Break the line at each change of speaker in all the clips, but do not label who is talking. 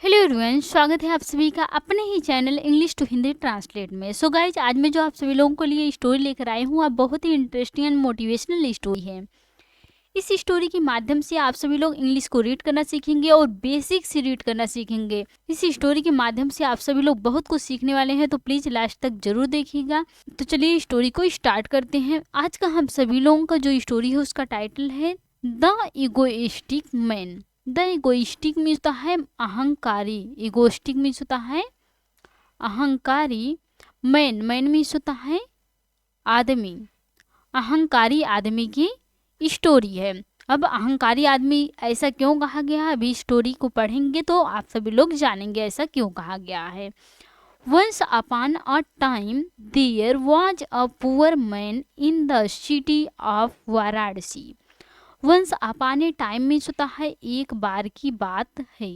Hello everyone, स्वागत है आप सभी का अपने ही channel English to Hindi translate में। सो गाइज, आज मैं जो आप सभी लोगों के लिए स्टोरी लेकर आई हूँ, आप बहुत ही इंटरेस्टिंग एंड मोटिवेशनल स्टोरी है। इस स्टोरी के माध्यम से आप सभी लोग इंग्लिश को रीड करना सीखेंगे और बेसिक से रीड करना सीखेंगे। इस स्टोरी के माध्यम से आप सभी लोग बहुत कुछ सीखने वाले हैं, तो प्लीज लास्ट तक जरूर देखिएगा। तो चलिए स्टोरी को स्टार्ट करते हैं। आज का हम सभी लोगों का जो स्टोरी है उसका टाइटल है the egoistic man. The egoistic means होता है अहंकारी। इगोइस्टिक मीन्स होता है अहंकारी। मैन मीन्स होता है आदमी। अहंकारी आदमी की स्टोरी है। अब अहंकारी आदमी ऐसा क्यों कहा गया है, अभी स्टोरी को पढ़ेंगे तो आप सभी लोग जानेंगे ऐसा क्यों कहा गया है। Once upon a time there was a poor man in the city of Varanasi. Once upon a time means होता है एक बार की बात है।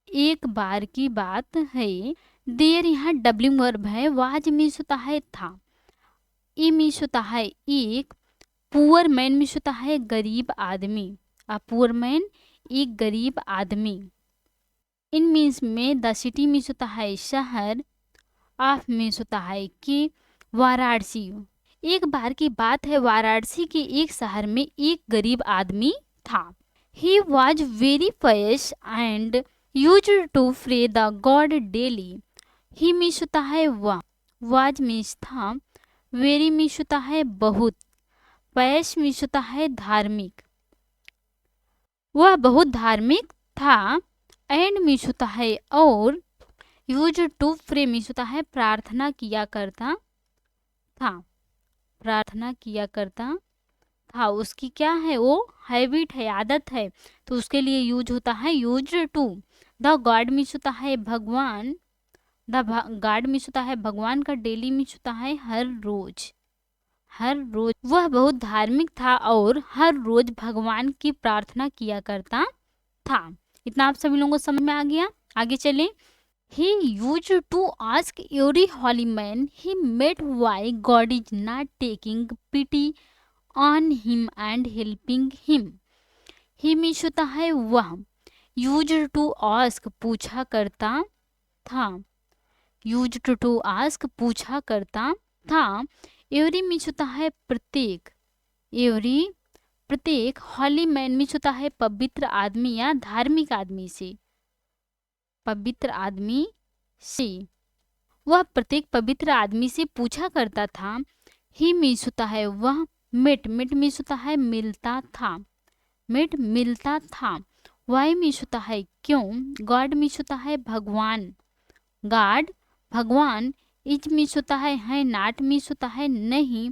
एक बार की बात है। देर यहाँ डब्लिंग वर्ब है। वाज मीन्स होता है था। ई मीन्स होता है एक। पुअर मैन मीन्स होता है गरीब आदमी। अ पुअर मैन एक गरीब आदमी। इन मीन्स में द सिटी मीन्स होता है शहर। ऑफ मीन्स होता है कि वाराणसी। एक बार की बात है, वाराणसी के एक शहर में एक गरीब आदमी था। He was very pious and use to pray the god daily. He means होता है वह। वॉज मीन्स था। वेरी मीन्स होता है बहुत। पयस मीन्स होता है धार्मिक। वह बहुत धार्मिक था। एंड मीन्स होता है और। यूज टू प्रे मीन्स होता है प्रार्थना किया करता था। प्रार्थना किया करता था। उसकी क्या है, वो हैबिट है, आदत है, तो उसके लिए यूज होता है use to. The god means होता है भगवान। द गॉड मीन्स होता है भगवान का। डेली मीन्स होता है हर रोज। हर रोज वह बहुत धार्मिक था और हर रोज भगवान की प्रार्थना किया करता था। इतना आप सभी लोगों को समझ में आ गया। आगे चलें। He used to ask every holy man he met why God is not taking pity on him and helping him. He means होता है वह। Used to ask पूछा करता था। Used to ask पूछा करता था। Every means होता है प्रत्येक। Every प्रत्येक। holy man means होता है पवित्र आदमी या धार्मिक आदमी से। पवित्र आदमी से। वह प्रत्येक पवित्र आदमी से पूछा करता था। ही मीन्स होता है वह। मिट मीन्स होता है मिलता था। मिलता था। वाई मीन्स होता है क्यों। गॉड मीन्स होता है भगवान। गॉड भगवान। इज मीन्स होता है नाट मीन्स होता है नहीं।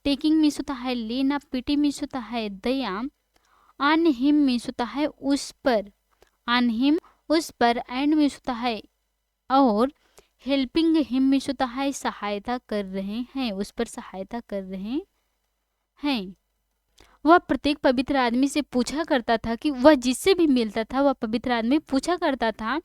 टेकिंग मीन्स होता है लेना। पिटी मीन्स होता है दया। ऑन हिम मीन्स होता है उस पर। ऑन हिम उस पर। एंड मीन्स होता है और। हेल्पिंग हिम मीन्स होता है सहायता कर रहे हैं, उस पर सहायता कर रहे हैं। वह प्रत्येक पवित्र आदमी से पूछा करता था कि वह जिससे भी मिलता था, वह पवित्र आदमी पूछा करता था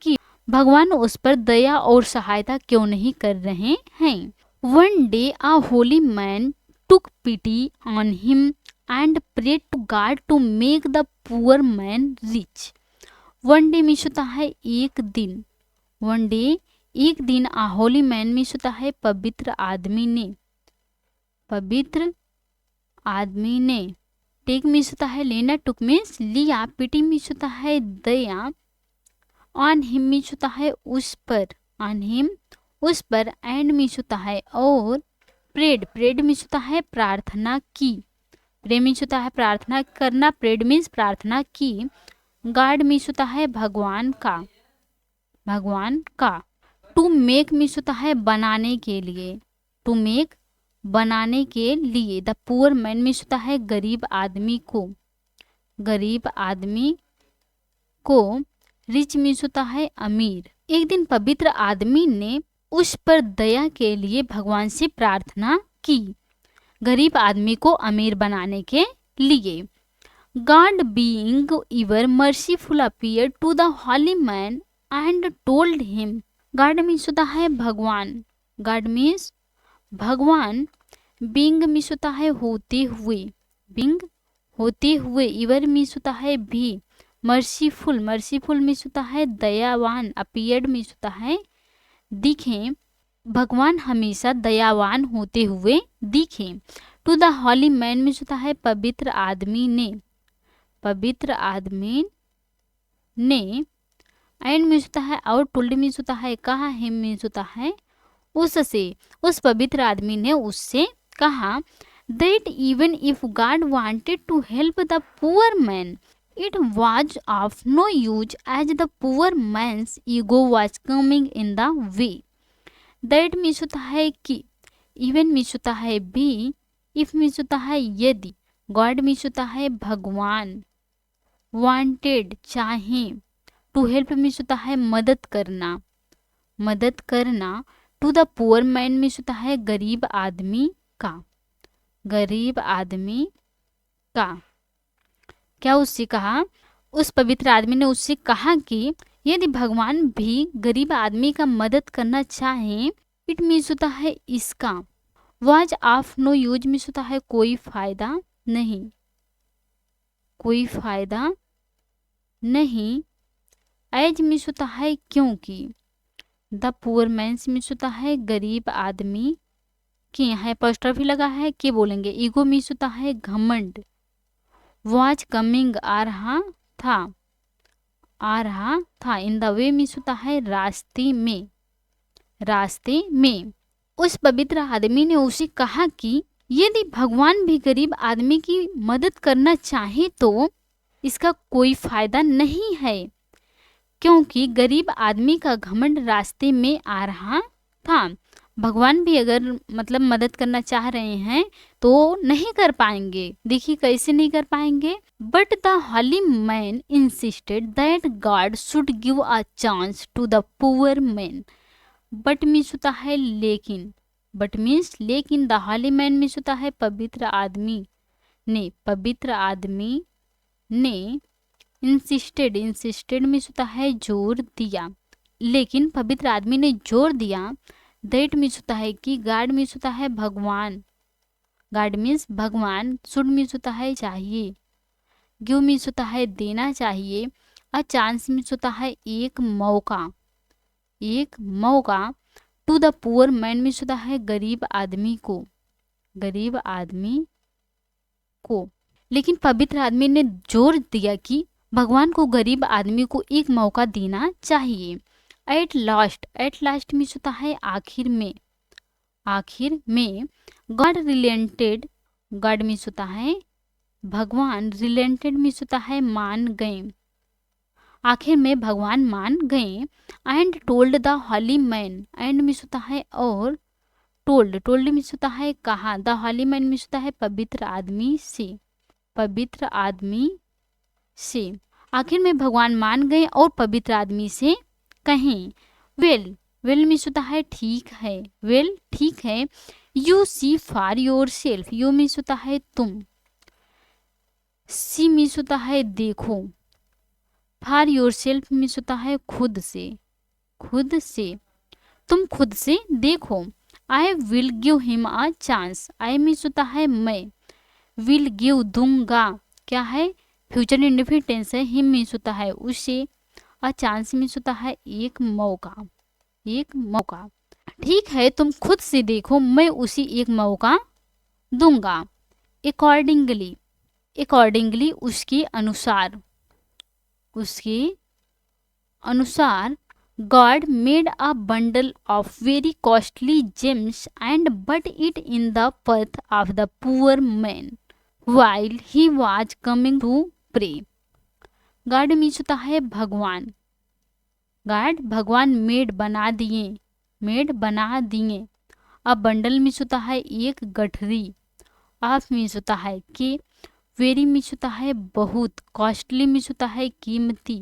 कि भगवान उस पर दया और सहायता क्यों नहीं कर रहे हैं। One day a holy man took pity on him and prayed to God to make the poor man rich. One day means होता है एक दिन। वन डे एक दिन। आ होली मैन मीन्स होता है पवित्र आदमी ने। पवित्र आदमी ने। टेक मीन्स होता है लेना। टुक मीन्स लिया। पिटी मीन्स होता है दया। ऑन हिम मीन्स होता है उस पर। ऑन हिम उस पर। एंड मीन्स होता है और। प्रेड मीन्स होता है प्रार्थना की। प्रे मीन्स होता है प्रार्थना करना। प्रेड मीन्स प्रार्थना की। गॉड मीन्स होता है भगवान का। भगवान का। टू मेक मीन्स होता है बनाने के लिए। टू मेक बनाने के लिए। द पुअर मैन मीन्स होता है गरीब आदमी को। गरीब आदमी को। रिच मीन्स होता है अमीर। एक दिन पवित्र आदमी ने उस पर दया के लिए भगवान से प्रार्थना की, गरीब आदमी को अमीर बनाने के लिए। God being ever merciful appeared to the holy man and told him. God means होता है भगवान। God मीन्स भगवान। being मीन्स होता है होते हुए। being होते हुए। ever मीन्स होता है भी। मर्सीफुल, मर्सीफुल मीन्स होता है दयावान, अपीयर्ड मीन्स होता है दिखे, भगवान हमेशा दयावान होते हुए दिखे। To the holy man means होता है पवित्र आदमी ने, पवित्र आदमी ने। एंड मीन्स होता है और, टोल्ड मीन्स होता है कहा, हिम मीन्स होता है उससे, उस पवित्र आदमी ने उससे कहा। That even if God wanted to help the poor man it was of no use as the poor man's ego was coming in the way. That means होता है कि, इवन मीन्स होता है भी, इफ मीन्स होता है यदि, God means होता है भगवान, वांटेड चाहे, टू हेल्प मीन्स होता है मदद करना, मदद करना। To the poor man means होता है गरीब आदमी का, गरीब आदमी का। क्या उससे कहा, उस पवित्र आदमी ने उससे कहा कि यदि भगवान भी गरीब आदमी का मदद करना चाहे, इट मीन्स होता है इसका, was of no use means होता है कोई फायदा नहीं, कोई फायदा नहीं। एज मीन्स होता है क्योंकि, द पुअर मैन्स मीन्स होता है गरीब आदमी के, यहाँ एपोस्ट्रोफी लगा है के बोलेंगे। ईगो मीन्स होता है घमंड। वाज कमिंग आ रहा था, आ रहा था। इन द वे मीन्स होता है रास्ते में, रास्ते में। उस पवित्र आदमी ने उसे कहा कि यदि भगवान भी गरीब आदमी की मदद करना चाहे तो इसका कोई फायदा नहीं है, क्योंकि गरीब आदमी का घमंड रास्ते में आ रहा था। भगवान भी अगर मतलब मदद करना चाह रहे हैं तो नहीं कर पाएंगे। देखिए कैसे नहीं कर पाएंगे। But the holy man insisted that God should give a chance to the poor man. But means होता है लेकिन, बट मीन्स लेकिन। द हॉली मैन मीन्स होता है पवित्र आदमी ने, पवित्र आदमी ने। इंसिस्टेड, इंसिस्टेड मीन्स होता है जोर दिया, लेकिन पवित्र आदमी ने जोर दिया। दैट मीन्स होता है कि, गॉड मीन्स होता है भगवान, गॉड मीन्स भगवान। शुड मीन्स होता है चाहिए, गिव मीन्स होता है देना चाहिए। अ चांस मीन्स होता है एक मौका, एक मौका। To the poor man means होता है गरीब आदमी को, गरीब आदमी को। लेकिन पवित्र आदमी ने जोर दिया कि भगवान को गरीब आदमी को एक मौका देना चाहिए। At last, at last means होता है आखिर में, आखिर में। गॉड रिलेंटेड, गॉड मीन्स होता है भगवान, रिलेंटेड मीन्स होता है मान गए, आखिर में भगवान मान गए। And told the holy man, and means होता है और, टोल्ड, टोल्ड मीन्स होता है कहा। द हॉली मैन मीन्स होता है पवित्र आदमी से, पवित्र आदमी से। आखिर में भगवान मान गए और पवित्र आदमी से कहें। वेल, वेल मीन्स होता है ठीक है, वेल ठीक है। You see for yourself, you means होता है तुम, सी मीन्स होता है देखो, फॉर योर सेल्फ मीन्स होता है खुद से, खुद से, तुम खुद से देखो। I will give him a chance, I means होता है मैं, विल गिव दूंगा, क्या है फ्यूचर इंडेफिनिट टेंस है। हिम मीन्स होता है उसे, अ चांस मीन्स होता है एक मौका, एक मौका। ठीक है तुम खुद से देखो, मैं उसे एक मौका दूंगा। अकॉर्डिंगली, अकॉर्डिंगली उसके अनुसार, उसके अनुसार। God made a bundle of very costly James and but it in the path of the poor man while he was coming to pray। God means होता है भगवान, गॉड भगवान मेड बना दिए, मेड बना दिए। अब बंडल मीन्स होता है एक गठरी, ऑफ मीन्स होता है कि, वेरी मीन्स होता है बहुत, कॉस्टली मीन्स होता है कीमती,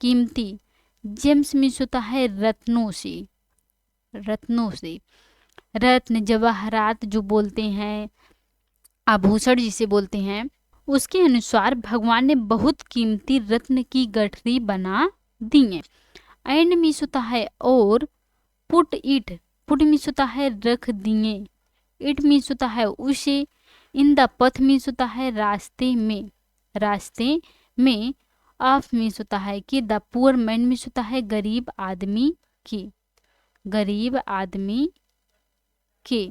कीमती। जेम्स मीन्स होता है रत्नों से, रत्नों से। रत्न जवाहरात जो बोलते हैं, आभूषण जिसे बोलते हैं, उसके अनुसार भगवान ने बहुत कीमती रत्न की गठरी बना दिए। एंड मीन्स होता है और, पुट इट, पुट मीन्स होता है रख दिए, इट मीन्स होता है उसे, इन द पथ मीन्स होता है रास्ते में, रास्ते में। ऑफ मीन्स होता है कि, द पुअर मैन मीन्स होता है गरीब आदमी की, गरीब आदमी के।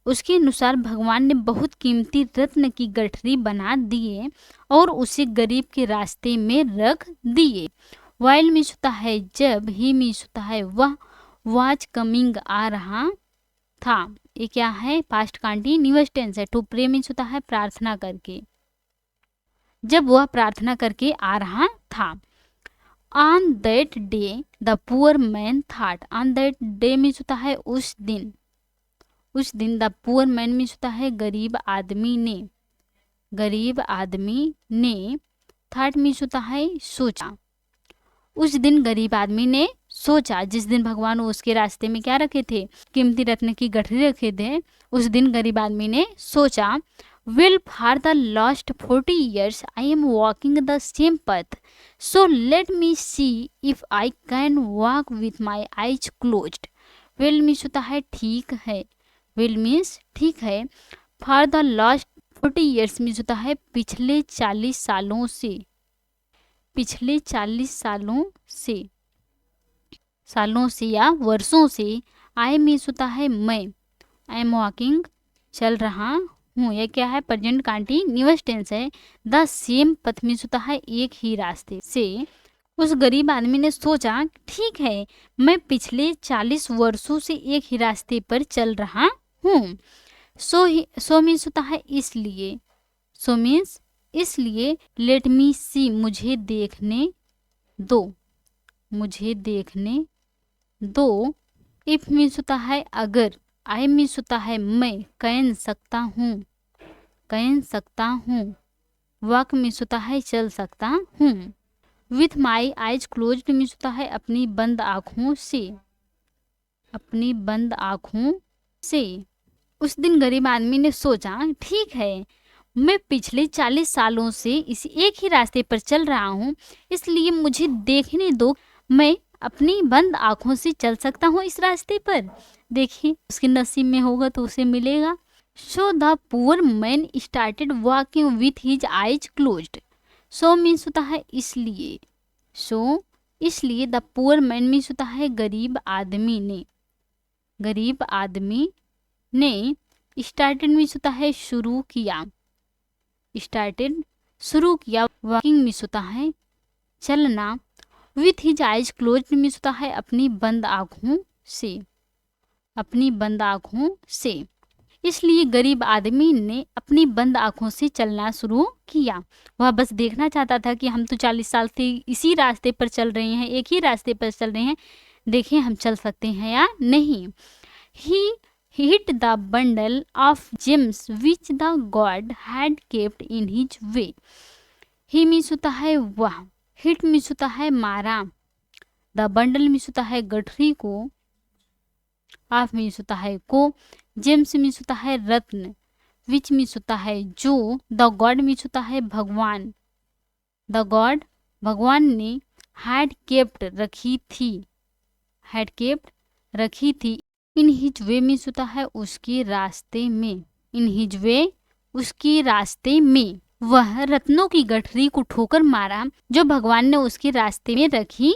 उसके अनुसार भगवान ने बहुत कीमती रत्न की गठरी बना दिए और उसे गरीब के रास्ते में रख दिए। वाइल मीन्स होता है जब, ही मीन्स होता है वह, वाज कमिंग आ रहा था। ये क्या है, पास्ट कंटीन्यूअस टेंस है। टू प्रे मीन्स होता है प्रार्थना करके, जब वह प्रार्थना करके आ रहा था। On that day the poor man thought, on that day means होता है उस दिन, उस दिन द पुअर मैन मीन्स होता है गरीब आदमी ने, गरीब आदमी ने। थॉट मीन्स होता है सोचा, उस दिन गरीब आदमी ने सोचा, जिस दिन भगवान उसके रास्ते में क्या रखे थे, कीमती रत्न की गठरी रखे थे, उस दिन गरीब आदमी ने सोचा, Well, for the last 40 years I am walking the same path, so let me see if I can walk with my eyes closed. Well means होता है ठीक है, well means ठीक है। For the last 40 years means होता है पिछले 40 सालों से, पिछले 40 सालों से या वर्षों से। आई मीन्स होता है मैं, आई एम वॉकिंग चल रहा हूँ, यह क्या है, प्रेजेंट कंटीन्यूअस टेंस है। द सेम पथ मीन्स होता है एक ही रास्ते से। उस गरीब आदमी ने सोचा ठीक है, मैं पिछले 40 वर्षों से एक ही रास्ते पर चल रहा हूँ। सो मीन्स होता है इसलिए, सो मीन्स इसलिए। लेट मी सी मुझे देखने दो, मुझे देखने दो। इफ मीन्स होता है अगर, आई मीन्स होता है मैं, कैन सकता हूँ, कैन सकता हूँ। वॉक मीन्स होता है चल सकता हूँ। With my eyes closed means होता है अपनी बंद आँखों से, अपनी बंद आँखों से। उस दिन गरीब आदमी ने सोचा ठीक है, मैं पिछले 40 सालों से इस एक ही रास्ते पर चल रहा हूँ, इसलिए मुझे देखने दो, मैं अपनी बंद आँखों से चल सकता हूँ इस रास्ते पर। देखिए उसके नसीब में होगा तो उसे मिलेगा। So the poor man started walking with his eyes closed. So means होता है इसलिए, सो इसलिए। द पुअर मैन मीन्स होता है गरीब आदमी ने, गरीब आदमी ने। स्टार्टेड मीन्स होता है शुरू किया, स्टार्टेड शुरू किया। वॉकिंग मीन्स होता है चलना। With his eyes closed means होता है अपनी बंद आँखों से, अपनी बंद आँखों से। इसलिए गरीब आदमी ने अपनी बंद आँखों से चलना शुरू किया। वह बस देखना चाहता था कि हम तो 40 साल से इसी रास्ते पर चल रहे हैं, एक ही रास्ते पर चल रहे हैं, देखें हम चल सकते हैं या नहीं। ही hit the bundle of gems which the god had kept in his way. He means होता है वह, hit means होता है मारा, the bundle means होता है गठरी को, of means होता है को, gems means होता है रत्न, which means होता है जो, the god means होता है भगवान, the god भगवान ने, had kept रखी थी, had kept रखी थी। इन हिज वे मीन्स होता है उसके रास्ते में, इन हिज वे उसके रास्ते में। वह रत्नों की गठरी को ठोकर मारा जो भगवान ने उसके रास्ते में रखी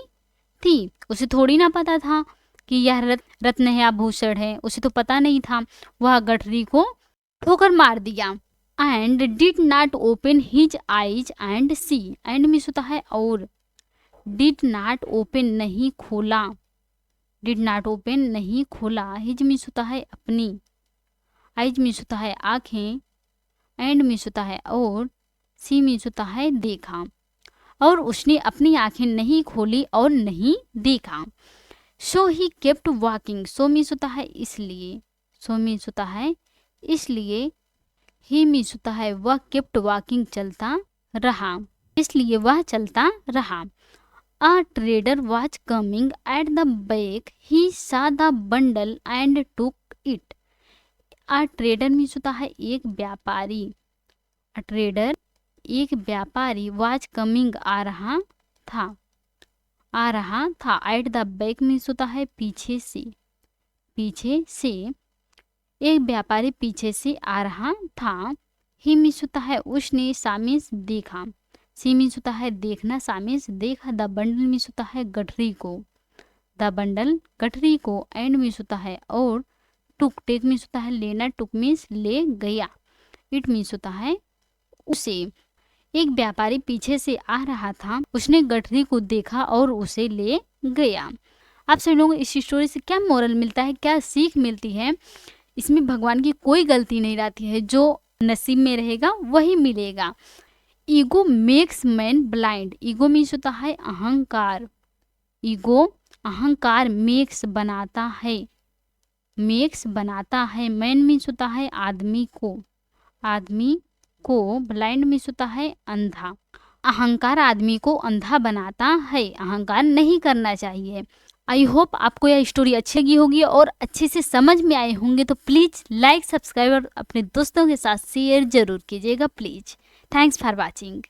थी। उसे थोड़ी ना पता था कि यह रत्न है, आभूषण है, उसे तो पता नहीं था। वह गठरी को ठोकर मार दिया। And did not open his eyes and see. And means होता है और, डिड नॉट ओपन नहीं खोला, डिड नॉट ओपन नहीं खोला। हिज मीन्स होता है अपनी, आइज मीन्स होता है आँखें, एंड मीन्स होता है और, सी मीन्स होता है देखा। और उसने अपनी आँखें नहीं खोली और नहीं देखा। So he kept walking. So means होता है इसलिए, सो मीन्स होता है इसलिए। ही मीन्स होता है वह, केप्ट वॉकिंग चलता रहा, इसलिए वह चलता रहा। A trader was coming at the back. He saw the bundle and took it. A trader means होता है एक व्यापारी, A trader एक व्यापारी, was coming आ रहा था, आ रहा था। At the back means होता है पीछे से, पीछे से। एक व्यापारी पीछे से आ रहा था। He means होता है उसने, सा means देखा, सी मीन्स होता है देखना, सा मीन्स देखा, द बंडल मीन्स होता है गठरी को, द बंडल गठरी को, एंड मीन्स होता है और, टुक टेक मीन्स होता है लेना, टुक मीन्स ले गया, इट मीन्स होता है उसे। एक व्यापारी पीछे से आ रहा था, उसने गठरी को देखा और उसे ले गया। आप सभी लोगों को इस स्टोरी से क्या मोरल मिलता है, क्या सीख मिलती है? इसमें भगवान की कोई गलती नहीं रहती है, जो नसीब में रहेगा वही मिलेगा। Ego makes man blind, ego means होता है अहंकार, ईगो अहंकार, मेक्स बनाता है, मेक्स बनाता है, मैन मीन्स होता है आदमी को, आदमी को, ब्लाइंड मीन्स होता है अंधा, अहंकार आदमी को अंधा बनाता है, अहंकार नहीं करना चाहिए। आई होप आपको यह स्टोरी अच्छी लगी होगी और अच्छे से समझ में आए होंगे, तो प्लीज़ लाइक, सब्सक्राइब और अपने दोस्तों के साथ शेयर जरूर कीजिएगा प्लीज़। Thanks for watching.